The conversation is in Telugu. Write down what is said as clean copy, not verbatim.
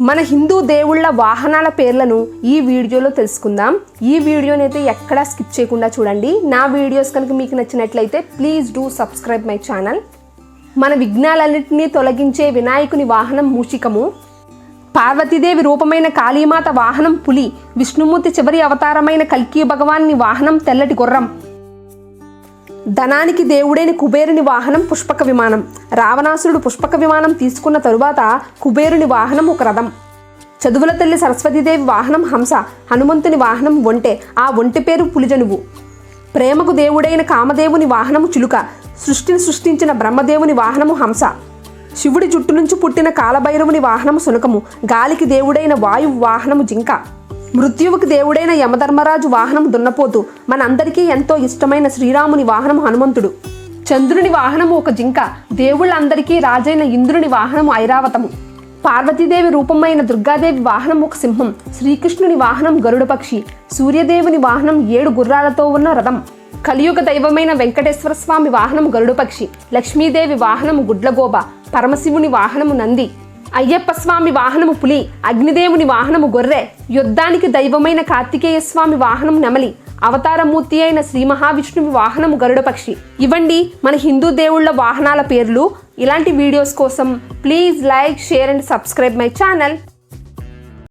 మన హిందూ దేవుళ్ళ వాహనాల పేర్లను ఈ వీడియోలో తెలుసుకుందాం. ఈ వీడియోని అయితే ఎక్కడా స్కిప్ చేయకుండా చూడండి. నా వీడియోస్ కనుక మీకు నచ్చినట్లయితే please do subscribe my channel. మన విఘ్నాలన్నింటినీ తొలగించే వినాయకుని వాహనం మూషికము. పార్వతీదేవి రూపమైన కాళీమాత వాహనం పులి. విష్ణుమూర్తి చివరి అవతారమైన కల్కి భగవాన్ని వాహనం తెల్లటి గుర్రం. ధనానికి దేవుడైన కుబేరుని వాహనం పుష్పక విమానం. రావణాసురుడు పుష్పక విమానం తీసుకున్న తరువాత కుబేరుని వాహనం ఒక రథం. చదువుల తల్లి సరస్వతీదేవి వాహనం హంస. హనుమంతుని వాహనం ఒంటె. ఆ ఒంటె పేరు పులిజనువు. ప్రేమకు దేవుడైన కామదేవుని వాహనము చిలుక. సృష్టిని సృష్టించిన బ్రహ్మదేవుని వాహనము హంస. శివుడి జుట్టు నుంచి పుట్టిన కాలభైరవుని వాహనము శునకము. గాలికి దేవుడైన వాయువు వాహనము జింక. మృత్యువుకి దేవుడైన యమధర్మరాజు వాహనం దున్నపోతు. మనందరికీ ఎంతో ఇష్టమైన శ్రీరాముని వాహనం హనుమంతుడు. చంద్రుని వాహనము ఒక జింక. దేవుళ్ళందరికీ రాజైన ఇంద్రుని వాహనము ఐరావతము. పార్వతీదేవి రూపమైన దుర్గాదేవి వాహనం ఒక సింహం. శ్రీకృష్ణుని వాహనం గరుడ పక్షి. సూర్యదేవుని వాహనం 7 గుర్రాలతో ఉన్న రథం. కలియుగ దైవమైన వెంకటేశ్వర స్వామి వాహనం గరుడ పక్షి. లక్ష్మీదేవి వాహనము గుడ్లగోబ. పరమశివుని వాహనము నంది. అయ్యప్ప స్వామి వాహనము పులి. అగ్నిదేవుని వాహనము గొర్రె. యుద్ధానికి దైవమైన కార్తికేయ స్వామి వాహనం నెమలి. అవతారమూర్తి అయిన శ్రీ మహావిష్ణువి వాహనము గరుడ పక్షి. ఇవండి మన హిందూ దేవుళ్ళ వాహనాల పేర్లు. ఇలాంటి వీడియోస్ కోసం please like, share and subscribe my channel.